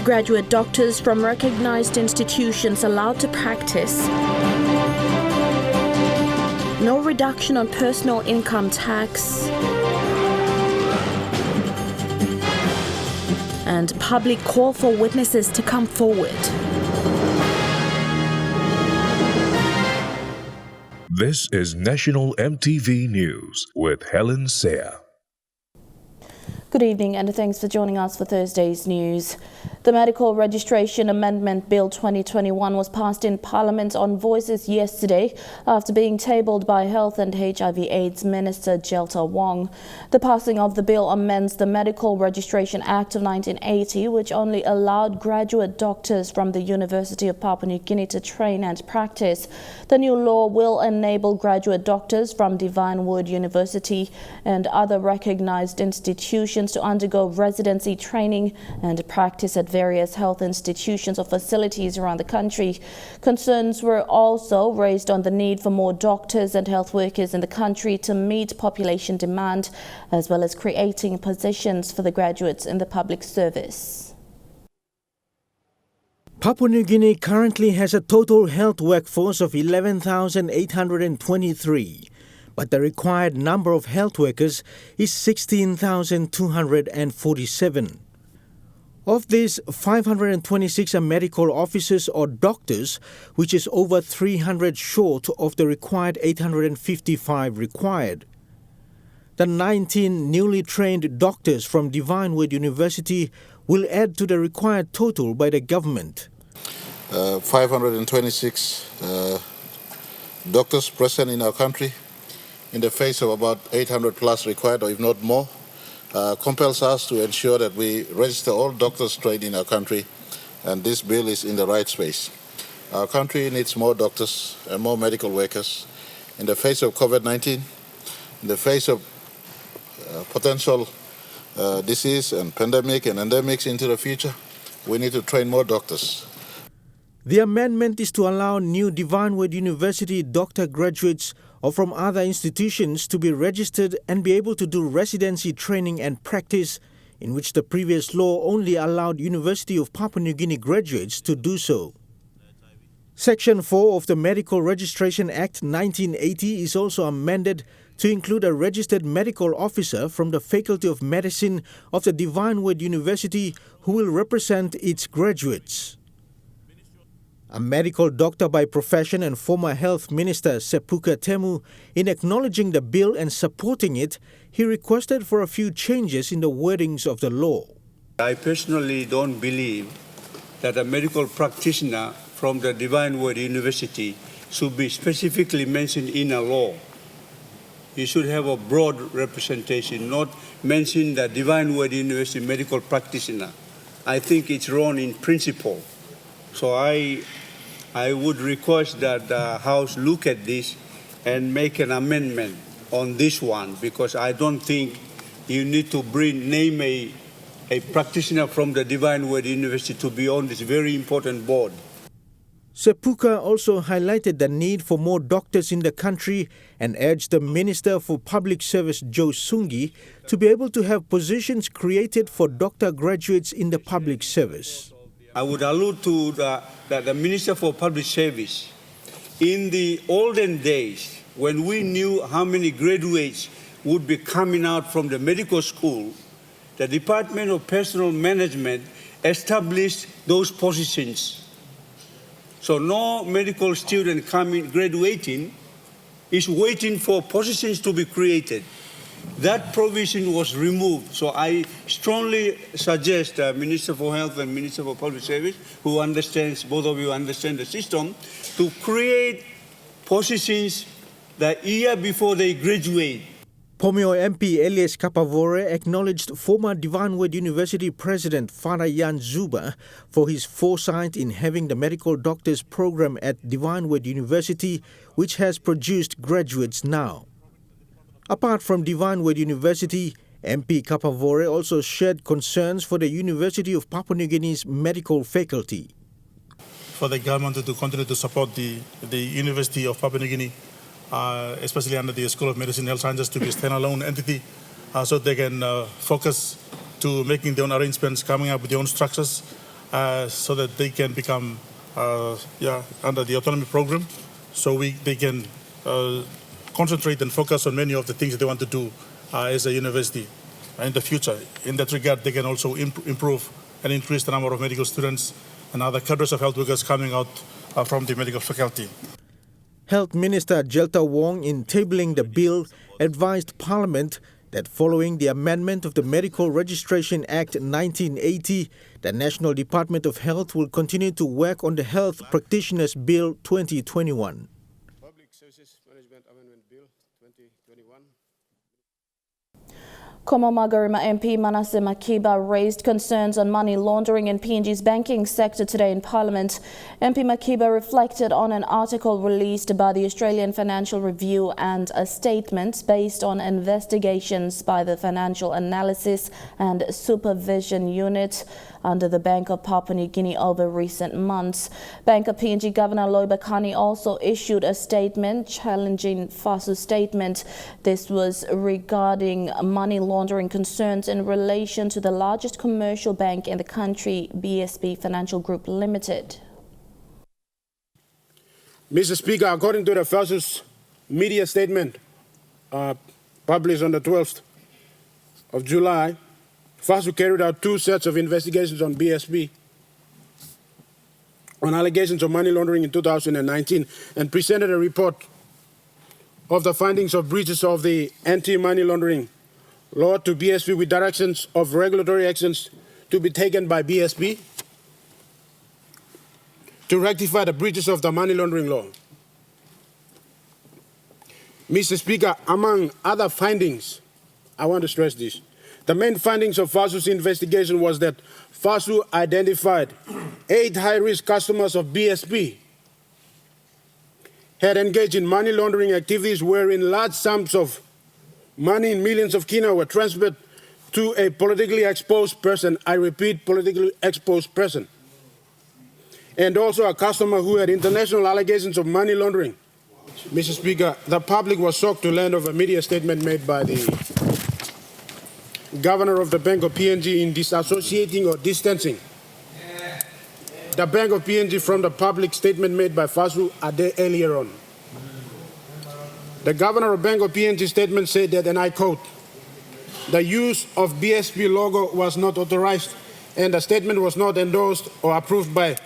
Graduate doctors from recognized institutions allowed to practice. No reduction on personal income tax. And public call for witnesses to come forward. This is National EMTV News with Helen Seah. Good evening and thanks for joining us for Thursday's news. The Medical Registration Amendment Bill 2021 was passed in Parliament on Voices yesterday after being tabled by Health and HIV/AIDS Minister Jelta Wong. The passing of the bill amends the Medical Registration Act of 1980, which only allowed graduate doctors from the University of Papua New Guinea to train and practice. The new law will enable graduate doctors from Divinewood University and other recognized institutions to undergo residency training and practice at various health institutions or facilities around the country. Concerns were also raised on the need for more doctors and health workers in the country to meet population demand, as well as creating positions for the graduates in the public service. Papua New Guinea currently has a total health workforce of 11,823. But the required number of health workers is 16,247. Of these, 526 are medical officers or doctors, which is over 300 short of the required 855 required. The 19 newly trained doctors from Divinewood University will add to the required total by the government. 526 doctors present in our country, in the face of about 800 plus required, or if not more, compels us to ensure that we register all doctors trained in our country, and this bill is in the right space. Our country needs more doctors and more medical workers. In the face of COVID-19, in the face of potential disease and pandemic and endemics into the future, we need to train more doctors. The amendment is to allow new Divinewood University doctor graduates or from other institutions to be registered and be able to do residency training and practice, in which the previous law only allowed University of Papua New Guinea graduates to do so. Section 4 of the Medical Registration Act 1980 is also amended to include a registered medical officer from the Faculty of Medicine of the Divinewood University who will represent its graduates. A medical doctor by profession and former Health Minister Sepuka Temu, in acknowledging the bill and supporting it, he requested for a few changes in the wordings of the law. I personally don't believe that a medical practitioner from the Divinewood University should be specifically mentioned in a law. You should have a broad representation, not mention the Divinewood University medical practitioner. I think it's wrong in principle. So I would request that the House look at this and make an amendment on this one, because I don't think you need to name a practitioner from the Divinewood University to be on this very important board. Sepuka also highlighted the need for more doctors in the country and urged the Minister for Public Service, Joe Sungi, to be able to have positions created for doctor graduates in the public service. I would allude to the Minister for Public Service. In the olden days, when we knew how many graduates would be coming out from the medical school, the Department of Personnel Management established those positions. So no medical student graduating is waiting for positions to be created. That provision was removed. So I strongly suggest Minister for Health and Minister for Public Service, who understands, both of you understand the system, to create positions the year before they graduate. Pomio MP Elias Kapavore acknowledged former Divinewood University President Farah Yan Zuba for his foresight in having the medical doctors program at Divinewood University, which has produced graduates now. Apart from Divinewood University, MP Kapavore also shared concerns for the University of Papua New Guinea's medical faculty. For the government to continue to support the University of Papua New Guinea, especially under the School of Medicine and Health Sciences, to be a standalone entity, so they can focus to making their own arrangements, coming up with their own structures, so that they can become under the autonomy program, so they can concentrate and focus on many of the things that they want to do as a university in the future. In that regard, they can also improve and increase the number of medical students and other cadres of health workers coming out from the medical faculty. Health Minister Jelta Wong, in tabling the bill, advised Parliament that following the amendment of the Medical Registration Act 1980, the National Department of Health will continue to work on the Health Practitioners Bill 2021. Public Services Management Amendment Bill 2021. Komomagarima MP Manasseh Makiba raised concerns on money laundering in PNG's banking sector today in Parliament. MP Makiba reflected on an article released by the Australian Financial Review and a statement based on investigations by the Financial Analysis and Supervision Unit under the Bank of Papua New Guinea over recent months. Bank of PNG Governor Loiba Kani also issued a statement challenging FASU's statement. This was regarding money laundering concerns in relation to the largest commercial bank in the country, BSB Financial Group Limited. Mr. Speaker, according to the FASU's media statement published on the 12th of July, FASU carried out 2 sets of investigations on BSB on allegations of money laundering in 2019 and presented a report of the findings of breaches of the anti-money laundering law to BSB with directions of regulatory actions to be taken by BSB to rectify the breaches of the money laundering law. Mr. Speaker, among other findings, I want to stress this. The main findings of FASU's investigation was that FASU identified 8 high-risk customers of BSB had engaged in money laundering activities wherein large sums of money in millions of kina were transferred to a politically exposed person. I repeat, politically exposed person. And also a customer who had international allegations of money laundering. Mr. Speaker, the public was shocked to learn of a media statement made by the Governor of the Bank of PNG in disassociating or distancing the Bank of PNG from the public statement made by FASU a day earlier on. The Governor of Bank of PNG statement said that, and I quote, "The use of BSB logo was not authorized and the statement was not endorsed or approved by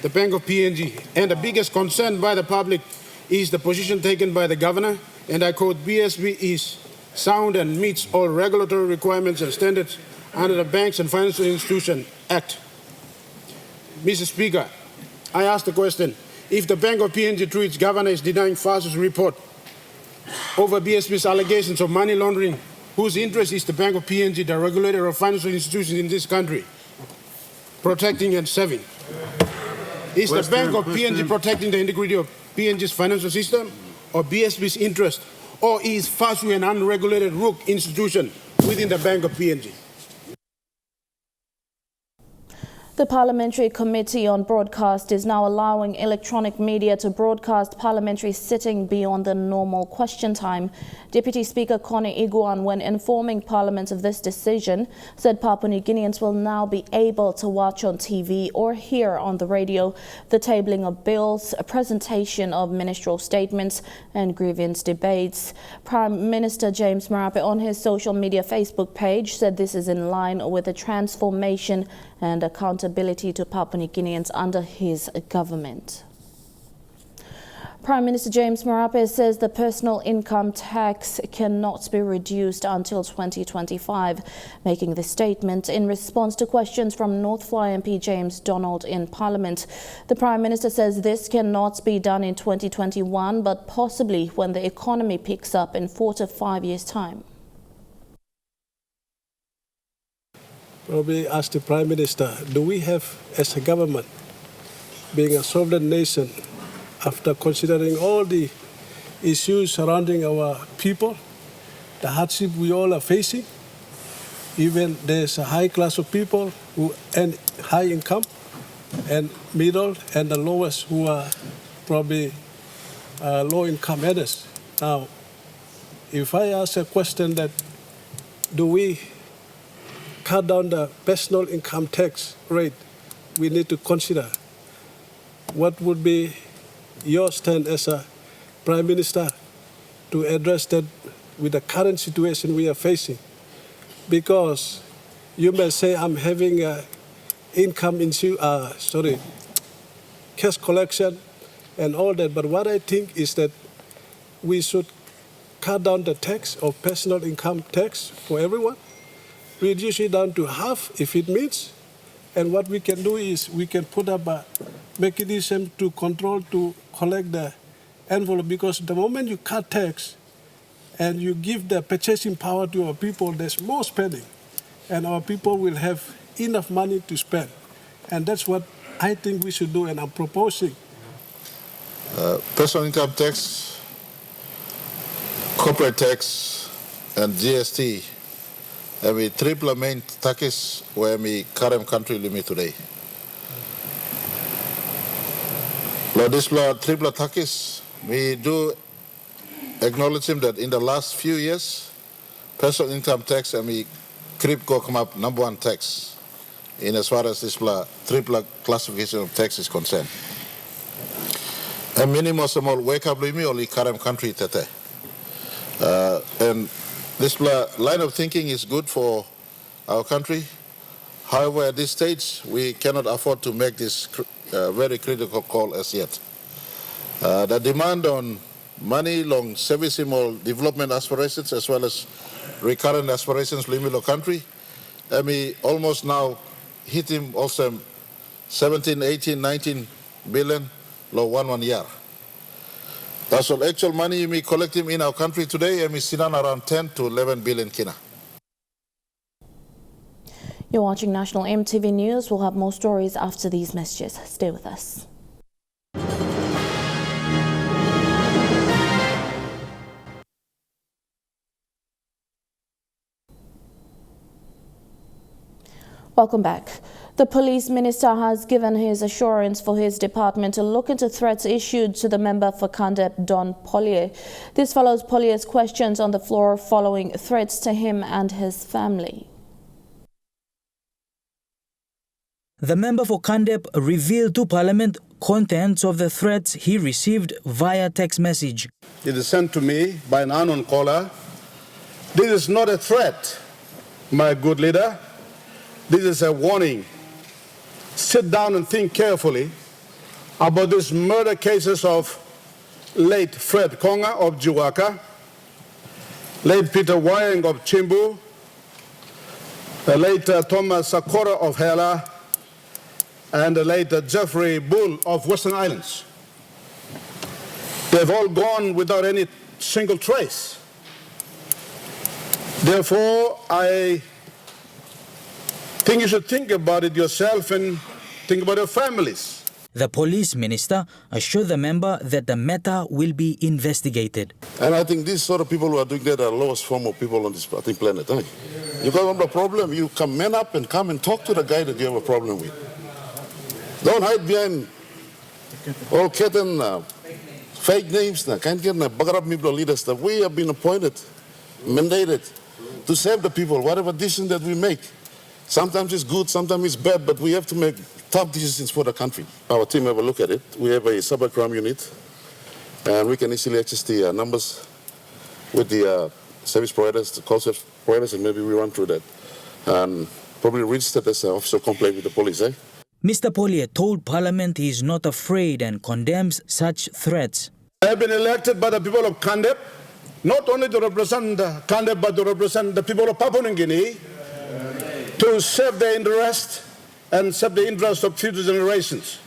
the Bank of PNG. And the biggest concern by the public is the position taken by the Governor, and I quote, BSB is sound and meets all regulatory requirements and standards under the Banks and Financial Institutions Act." Mr. Speaker, I ask the question, if the Bank of PNG through its governor is denying FASU's report over BSB's allegations of money laundering, whose interest is the Bank of PNG, the regulator of financial institutions in this country, protecting and serving? Is the Bank of PNG protecting the integrity of PNG's financial system or BSB's interest? Or is FASU an unregulated rook institution within the Bank of PNG? The Parliamentary Committee on Broadcast is now allowing electronic media to broadcast parliamentary sitting beyond the normal question time. Deputy Speaker Connie Iguan, when informing Parliament of this decision, said Papua New Guineans will now be able to watch on TV or hear on the radio the tabling of bills, a presentation of ministerial statements and grievance debates. Prime Minister James Marape on his social media Facebook page said this is in line with the transformation and accountability to Papua New Guineans under his government. Prime Minister James Marape says the personal income tax cannot be reduced until 2025, making the statement in response to questions from North Fly MP James Donald in Parliament. The Prime Minister says this cannot be done in 2021, but possibly when the economy picks up in 4 to 5 years' time. Probably ask the Prime Minister, do we have, as a government, being a sovereign nation, after considering all the issues surrounding our people, the hardship we all are facing, even there's a high class of people who earn high income, and middle and the lowest who are probably low income earners. Now, if I ask a question that, do we cut down the personal income tax rate we need to consider what would be your stand as a Prime Minister to address that with the current situation we are facing. Because you may say I'm having cash collection and all that, but what I think is that we should cut down the tax of personal income tax for everyone, reduce it down to half if it means, and what we can do is we can put up a mechanism to collect the envelope, because the moment you cut tax and you give the purchasing power to our people, there's more spending, and our people will have enough money to spend. And that's what I think we should do, and I'm proposing. Personal income tax, corporate tax, and GST have a triple main taxes where we current country limit today. Now this triple taxes, we do acknowledge him that in the last few years, personal income tax and we go come up number one tax in as far as this triple classification of tax is concerned. And minimum small wake up limit only current country tete. And this line of thinking is good for our country. However, at this stage, we cannot afford to make this very critical call as yet. The demand on money, long servicing or development aspirations, as well as recurrent aspirations limit of country, and we almost now hit him also 17, 18, 19 billion low one year. That's all actual money we collect him in our country today, and we sit on around 10 to 11 billion kina. You're watching National EMTV News. We'll have more stories after these messages. Stay with us. Welcome back. The police minister has given his assurance for his department to look into threats issued to the member for Kandep, Don Pollier. This follows Pollier's questions on the floor following threats to him and his family. The member for Kandep revealed to Parliament contents of the threats he received via text message. It is sent to me by an unknown caller. This is not a threat, my good leader. This is a warning. Sit down and think carefully about these murder cases of late Fred Konga of Juwaka, late Peter Wyang of Chimbu, the late Thomas Sakora of Hela, and the late Jeffrey Bull of Western Islands. They've all gone without any single trace. Therefore, I think you should think about it yourself and think about your families. The police minister assured the member that the matter will be investigated. And I think these sort of people who are doing that are the lowest form of people on this planet. Eh? You got a problem, you come man up and come and talk to the guy that you have a problem with. Don't hide behind all kitten fake names. Can't get bugger up people leaders that we have been appointed, mandated to save the people, whatever decision that we make. Sometimes it's good, sometimes it's bad, but we have to make tough decisions for the country. Our team have a look at it. We have a cybercrime unit, and we can easily access the numbers with the service providers, the call service providers, and maybe we run through that. And probably registered as an officer complaint with the police. Mr. Pollier told Parliament he is not afraid and condemns such threats. I have been elected by the people of Kandep, not only to represent Kandep, but to represent the people of Papua New Guinea, to save their interest and save the interest of future generations.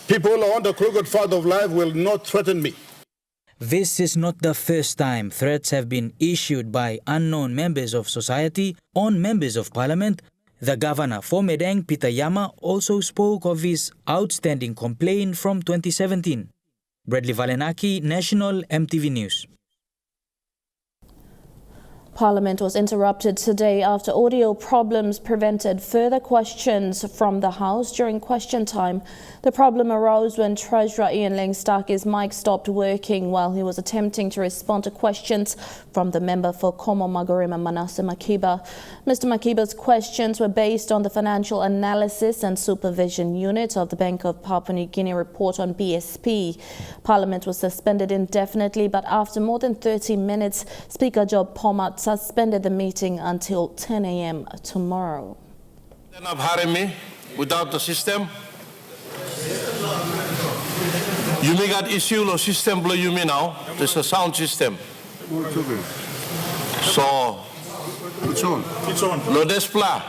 People on the crooked path of life will not threaten me. This is not the first time threats have been issued by unknown members of society on members of Parliament. The governor for Medang, Peter Yama, also spoke of his outstanding complaint from 2017. Bradley Valenaki, National EMTV News. Parliament was interrupted today after audio problems prevented further questions from the House during question time. The problem arose when Treasurer Ian Langstakis' mic stopped working while he was attempting to respond to questions from the member for Komo Magorima Manasseh Makiba. Mr. Makiba's questions were based on the Financial Analysis and Supervision Unit of the Bank of Papua New Guinea report on BSP. Parliament was suspended indefinitely, but after more than 30 minutes, Speaker Job Pomat suspended the meeting until 10 a.m. tomorrow. Of Harimi without the system. You may got issue of system below you may now. There's a sound system. So It's on. lo despla.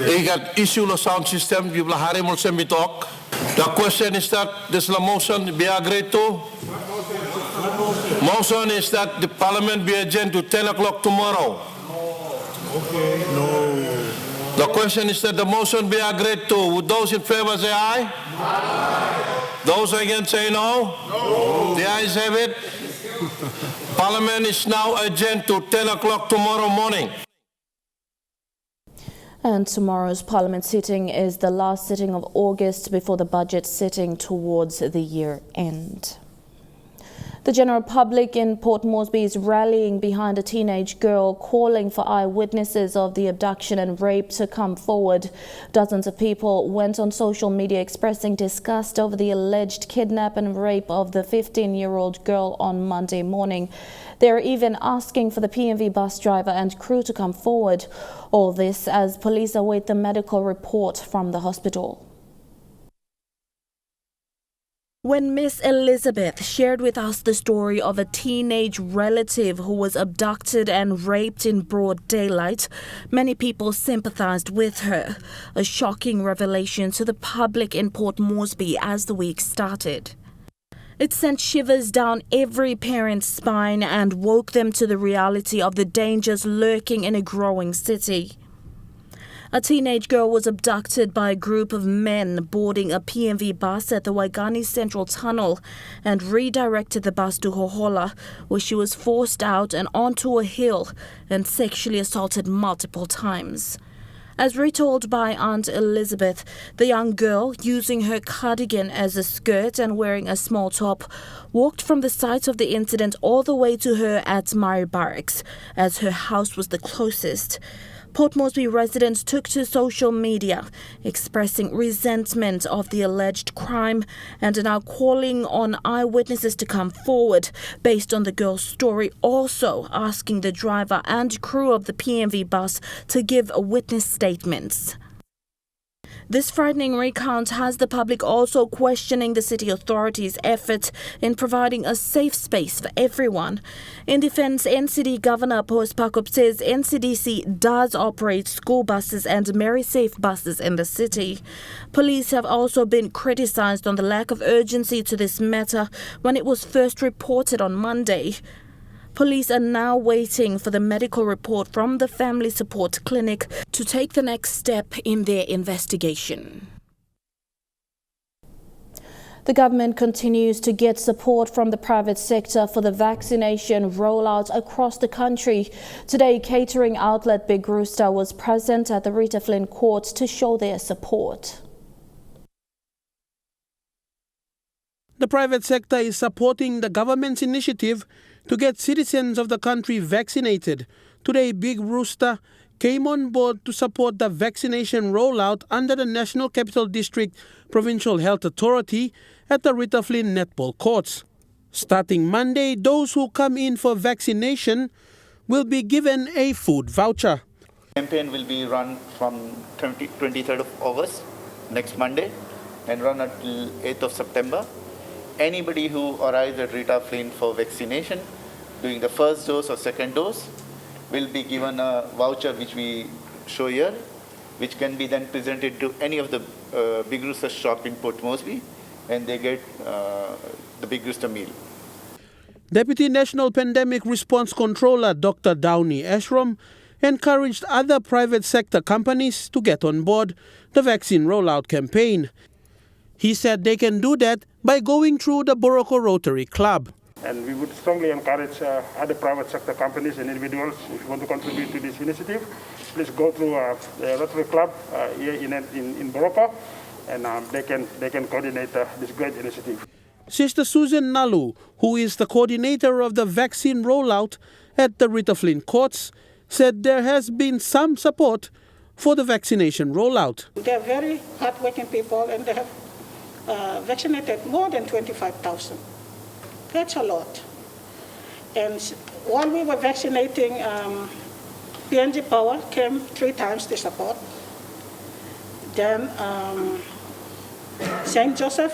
He got issue of sound system. You will Harim will send me talk. The question is that this motion be agreed to. Motion is that the Parliament be adjourned to 10 o'clock tomorrow. Okay. No. The question is that the motion be agreed to. Would those in favor say aye? Aye. Those against say no? No. The ayes have it. Parliament is now adjourned to 10 o'clock tomorrow morning. And tomorrow's Parliament sitting is the last sitting of August before the budget sitting towards the year end. The general public in Port Moresby is rallying behind a teenage girl, calling for eyewitnesses of the abduction and rape to come forward. Dozens of people went on social media expressing disgust over the alleged kidnap and rape of the 15-year-old girl on Monday morning. They're even asking for the PMV bus driver and crew to come forward. All this as police await the medical report from the hospital. When Miss Elizabeth shared with us the story of a teenage relative who was abducted and raped in broad daylight, many people sympathized with her. A shocking revelation to the public in Port Moresby as the week started. It sent shivers down every parent's spine and woke them to the reality of the dangers lurking in a growing city. A teenage girl was abducted by a group of men boarding a PMV bus at the Waigani Central Tunnel and redirected the bus to Hohola, where she was forced out and onto a hill and sexually assaulted multiple times. As retold by Aunt Elizabeth, the young girl, using her cardigan as a skirt and wearing a small top, walked from the site of the incident all the way to her at Murray Barracks, as her house was the closest. Port Moresby residents took to social media, expressing resentment of the alleged crime and are now calling on eyewitnesses to come forward based on the girl's story, also asking the driver and crew of the PMV bus to give witness statements. This frightening recount has the public also questioning the city authorities' effort in providing a safe space for everyone. In defense, NCD Governor Post Pakop says NCDC does operate school buses and MarySafe buses in the city. Police have also been criticized on the lack of urgency to this matter when it was first reported on Monday. Police are now waiting for the medical report from the Family Support Clinic to take the next step in their investigation. The government continues to get support from the private sector for the vaccination rollout across the country. Today, catering outlet Big Rooster was present at the Rita Flynn Court to show their support. The private sector is supporting the government's initiative to get citizens of the country vaccinated. Today, Big Rooster came on board to support the vaccination rollout under the National Capital District Provincial Health Authority at the Rita Flynn Netball Courts. Starting Monday, those who come in for vaccination will be given a food voucher. The campaign will be run from 23rd of August, next Monday, and run until 8th of September. Anybody who arrives at Rita Flynn for vaccination, doing the first dose or second dose, will be given a voucher which we show here, which can be then presented to any of the Big Rooster shop in Port Moresby, and they get the Big Rooster meal. Deputy National Pandemic Response Controller Dr. Downey Ashram encouraged other private sector companies to get on board the vaccine rollout campaign. He said they can do that by going through the Boroko Rotary Club. And we would strongly encourage other private sector companies and individuals, if you want to contribute to this initiative, please go through the Rotary Club here in Morocco, and they can coordinate this great initiative. Sister Susan Nalu, who is the coordinator of the vaccine rollout at the Rita Flynn courts, said there has been some support for the vaccination rollout. They are very hardworking people, and they have vaccinated more than 25,000. That's a lot. And while we were vaccinating, PNG Power came 3 times to support. Then St. Joseph,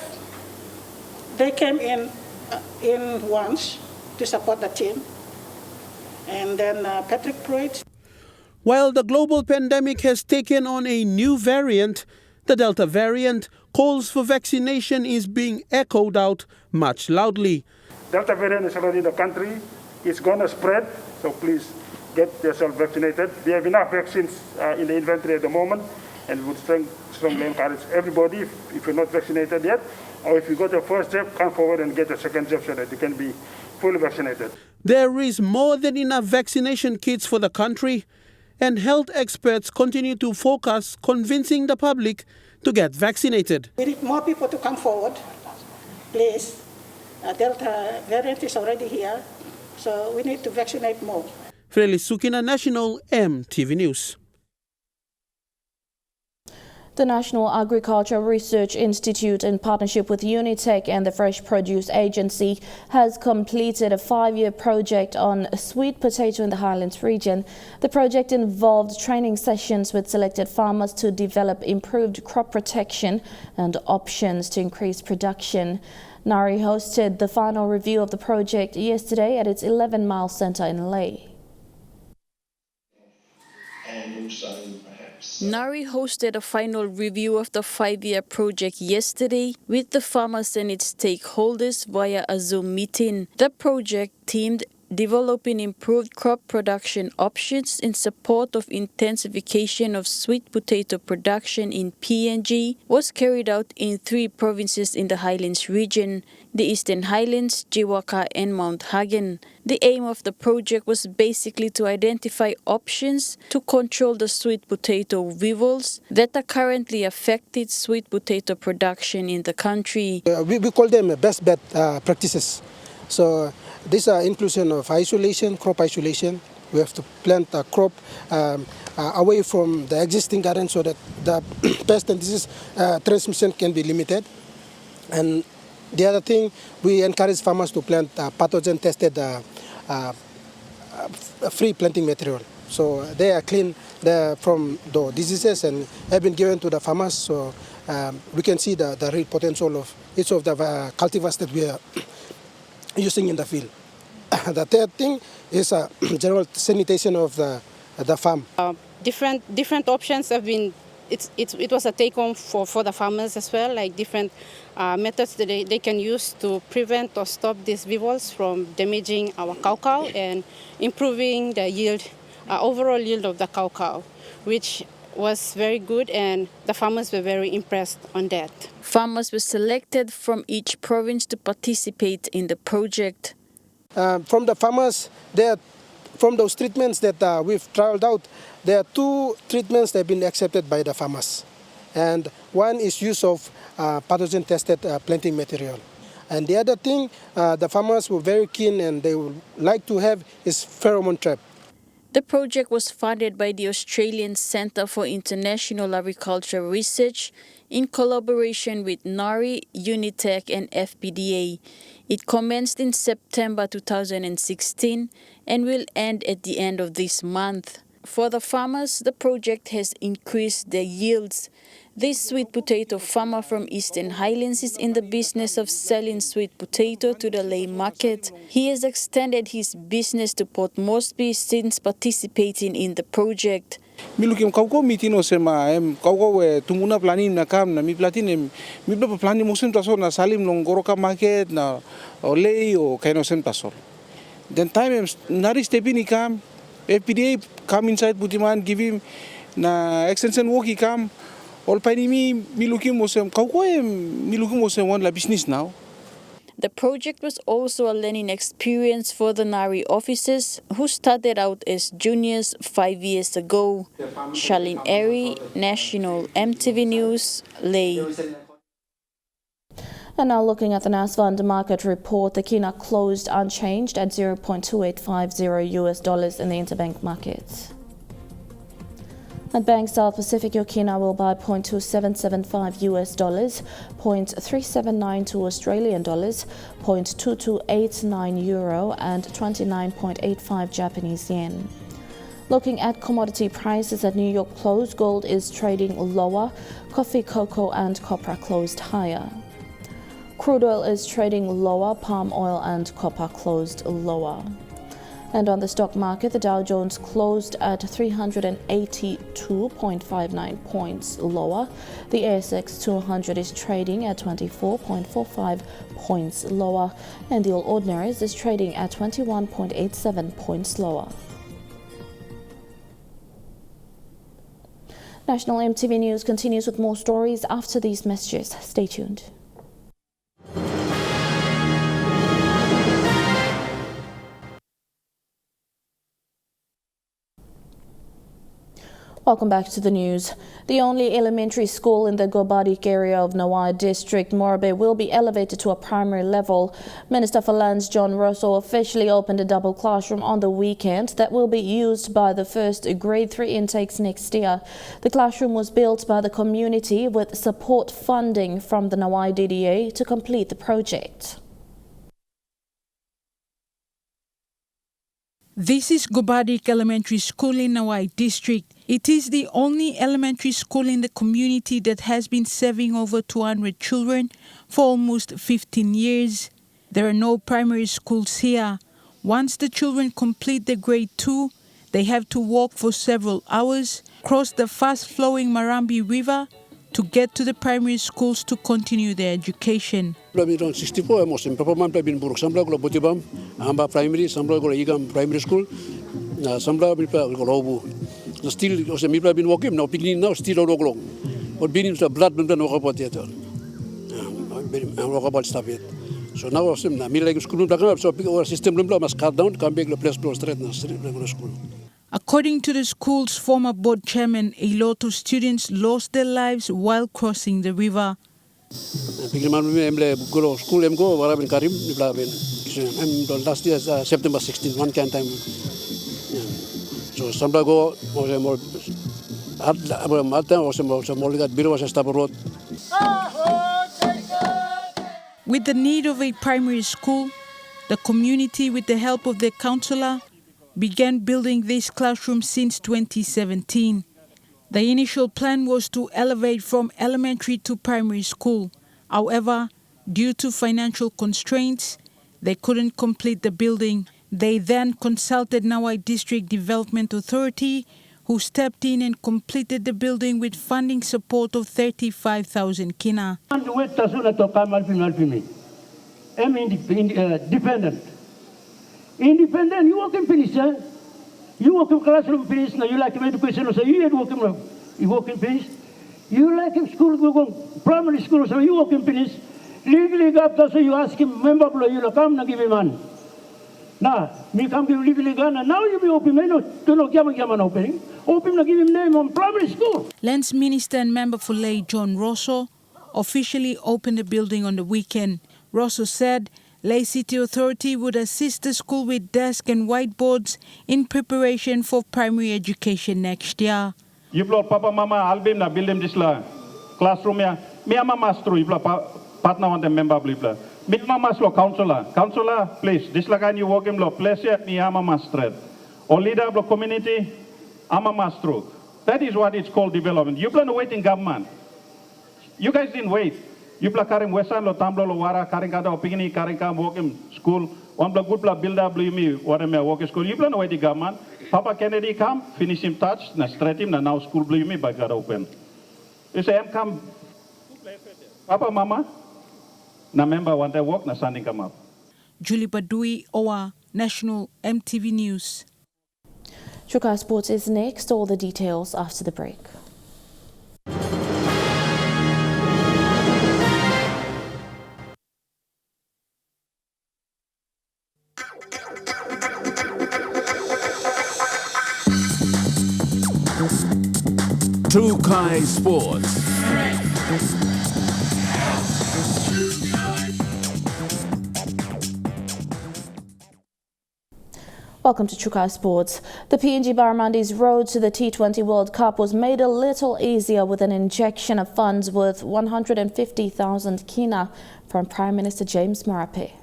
they came in once to support the team. And then Patrick Pruitt. While the global pandemic has taken on a new variant, the Delta variant, calls for vaccination is being echoed out much loudly. Delta variant is already in the country. It's going to spread, so please get yourself vaccinated. We have enough vaccines in the inventory at the moment, and we would strongly encourage everybody, if you're not vaccinated yet, or if you got your first jab, come forward and get your second jab so that you can be fully vaccinated. There is more than enough vaccination kits for the country, and health experts continue to focus convincing the public to get vaccinated. We need more people to come forward, please. Delta variant is already here, so we need to vaccinate more. Freli Sukina, National EMTV News. The National Agriculture Research Institute, in partnership with Unitech and the Fresh Produce Agency, has completed a 5-year project on sweet potato in the Highlands region. The project involved training sessions with selected farmers to develop improved crop protection and options to increase production. Nari hosted the final review of the project yesterday at its 11 Mile Centre in Leh. Nari hosted a final review of the 5-year project yesterday with the farmers and its stakeholders via a Zoom meeting. The project themed developing improved crop production options in support of intensification of sweet potato production in PNG was carried out in 3 provinces in the Highlands region, the Eastern Highlands, Jiwaka and Mount Hagen. The aim of the project was basically to identify options to control the sweet potato weevils that are currently affecting sweet potato production in the country. We call them best bet practices. So these are inclusion of isolation, crop isolation. We have to plant a crop away from the existing garden so that the pest and disease transmission can be limited. And the other thing, we encourage farmers to plant pathogen-tested free planting material. So they are clean from the diseases and have been given to the farmers. So we can see the real potential of each of the cultivars that we are using in the field. The third thing is general sanitation of the farm. Different options have been. It was a take-home for the farmers as well, like different methods that they can use to prevent or stop these weevils from damaging our cow and improving the yield, overall yield of the cow, which was very good, and the farmers were very impressed on that. Farmers were selected from each province to participate in the project. From the farmers, from those treatments that we've trialed out, there are 2 treatments that have been accepted by the farmers. And one is use of pathogen-tested planting material. And the other thing the farmers were very keen and they would like to have is pheromone trap. The project was funded by the Australian Centre for International Agriculture Research in collaboration with NARI, Unitech and FPDA. It commenced in September 2016 and will end at the end of this month. For the farmers, the project has increased their yields. This sweet potato farmer from Eastern Highlands is in the business of selling sweet potato to the Leh market. He has extended his business to Port Moresby since participating in the project. Milukim kau mitino sema kau tumuna planin na kam na mi platin mi planin musim tasol na salim long goroka market na Leh o kaino sem tasol. Then time nari stepini kam FPDA come inside Putiman, give him na extension work he come. All pani mi looking mosem kau mi looking mosem one la business now. The project was also a learning experience for the NARI officers who started out as juniors 5 years ago. Charlene Airy, National EMTV News, Leh. And now looking at the NASFund market report, the kina closed unchanged at $0.2850 in the interbank market. At Bank South Pacific, your kina will buy $0.2775 $0.3792 Australian dollars, $0.2289 euro, and 29.85 Japanese yen. Looking at commodity prices at New York close, gold is trading lower, coffee, cocoa, and copra closed higher. Crude oil is trading lower, palm oil and copper closed lower. And on the stock market, the Dow Jones closed at 382.59 points lower. The ASX 200 is trading at 24.45 points lower, and the All Ordinaries is trading at 21.87 points lower. National EMTV News continues with more stories after these messages. Stay tuned. Welcome back to the news. The only elementary school in the Gobadik area of Nawai District, Morabe, will be elevated to a primary level. Minister for Lands John Rosso officially opened a double classroom on the weekend that will be used by the first grade 3 intakes next year. The classroom was built by the community with support funding from the Nawai DDA to complete the project. This is Gobadik Elementary School in Nawai District. It is the only elementary school in the community that has been serving over 200 children for almost 15 years. There are no primary schools here. Once the children complete the grade 2, they have to walk for several hours, cross the fast-flowing Marambi River to get to the primary schools to continue their education. 64 musim performan play bin buruk sambla ko botibam amba primary sambla ko igam primary school na sambla bin ko robu still ose mi bin wokim no pigni now still roglong but bin the blood bin no ko potato bin ro ko stop it so now ose na mi like school bin so our system bin must cut down come back the place straight na school. According to the school's former board chairman, a lot of students lost their lives while crossing the river. Last year, September 16, one can time. So some go was more road. With the need of a primary school, the community, with the help of their councillor, began building this classroom since 2017. The initial plan was to elevate from elementary to primary school. However, due to financial constraints, they couldn't complete the building. They then consulted Nawai District Development Authority, who stepped in and completed the building with funding support of 35,000 kina. Independent, you work in finish, eh? You work in classroom finish, now you like education, so you work in finish. You like in school, primary school, so you work in finish. Legally, after so you ask him, member, you come, na give him man. Now, me come give legally gun, and now you be open, no, to no give him opening. Open, na give him name on primary school. Lands Minister and member for Leh John Rosso officially opened the building on the weekend. Rosso said Leh City Authority would assist the school with desks and whiteboards in preparation for primary education next year. You block Papa Mama album na build them this classroom ya. Me ama master you block partner on the member blipla. Me ama master councillor please this kan you work him lo place ya me ama master. Or leader of the community ama master. That is what it's called development. You plan to wait in government. You guys didn't wait. You play karing Western lo tamblo lo wara karing kada opini karing kam work in school. One block good block build up me what am I work school. You plan to wait the government. Papa Kennedy come finish him touch na straight him na now school blue me by God open. You say come Papa Mama na member want to work na standing come up. Julie Badui, Owa, National EMTV News. Chuka Sports is next. All the details after the break. True Kai Sports. Welcome to Chukai Sports. The PNG Barramandi's road to the T20 World Cup was made a little easier with an injection of funds worth 150,000 kina from Prime Minister James Marape.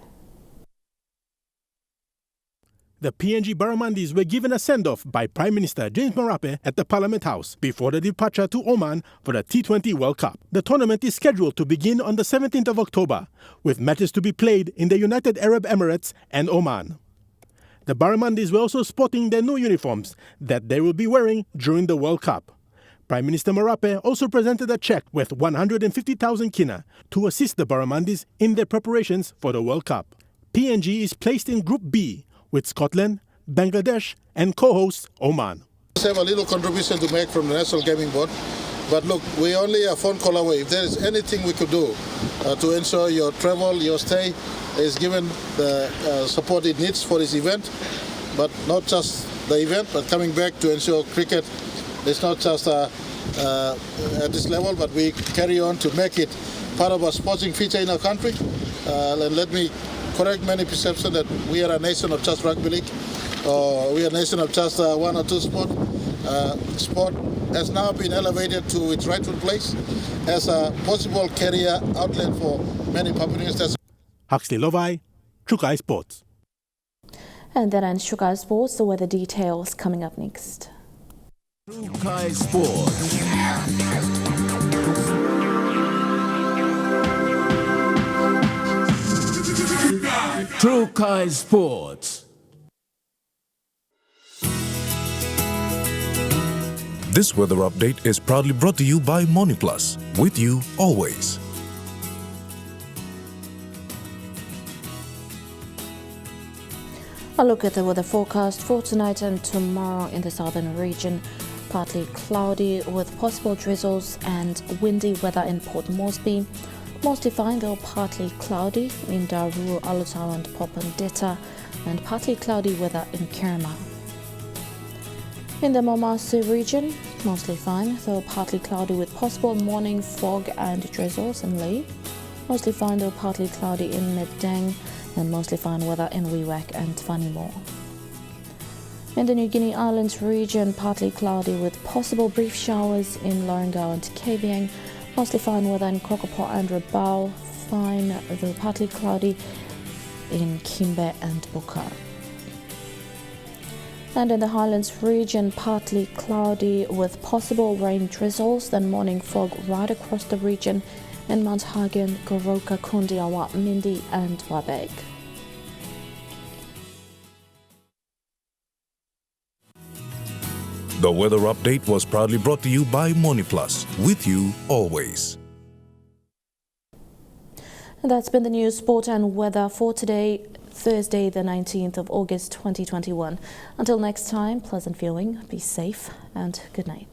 The PNG Barramandis were given a send-off by Prime Minister James Marape at the Parliament House before the departure to Oman for the T20 World Cup. The tournament is scheduled to begin on the 17th of October, with matches to be played in the United Arab Emirates and Oman. The Barramandis were also sporting their new uniforms that they will be wearing during the World Cup. Prime Minister Marape also presented a cheque worth 150,000 kina to assist the Barramandis in their preparations for the World Cup. PNG is placed in Group B with Scotland, Bangladesh and co-host Oman. We have a little contribution to make from the National Gaming Board, but look, we're only a phone call away. If there is anything we could do to ensure your travel, your stay is given the support it needs for this event, but not just the event, but coming back to ensure cricket is not just at this level, but we carry on to make it part of a sporting feature in our country. And let me correct many perceptions that we are a nation of just rugby league, or we are a nation of just one or two sport. Sport has now been elevated to its rightful place as a possible career outlet for many Papua New Guineans. Huxley Lovai, Chukai Sports. And that ends Chukai Sports. The weather details coming up next. Chukai Sports. True Kai Sports. This weather update is proudly brought to you by MoniPlus, with you always. A look at the weather forecast for tonight and tomorrow in the southern region. Partly cloudy with possible drizzles and windy weather in Port Moresby. Mostly fine though partly cloudy in Daru, Alotau and Popondetta, and partly cloudy weather in Kerema. In the Momasi region, mostly fine though partly cloudy with possible morning fog and drizzles in Lae. Mostly fine though partly cloudy in Medang, and mostly fine weather in Wewak and Whanimore. In the New Guinea Islands region, partly cloudy with possible brief showers in Lorengau and Kavieng. Mostly fine weather in Kokopo and Rabaul. Fine though partly cloudy in Kimbe and Buka. And in the Highlands region, partly cloudy with possible rain drizzles, then morning fog right across the region in Mount Hagen, Goroka, Kundiawa, Mindi and Wabeg. The weather update was proudly brought to you by MoniPlus, with you always. And that's been the news, sport and weather for today, Thursday the 19th of August 2021. Until next time, pleasant viewing, be safe and good night.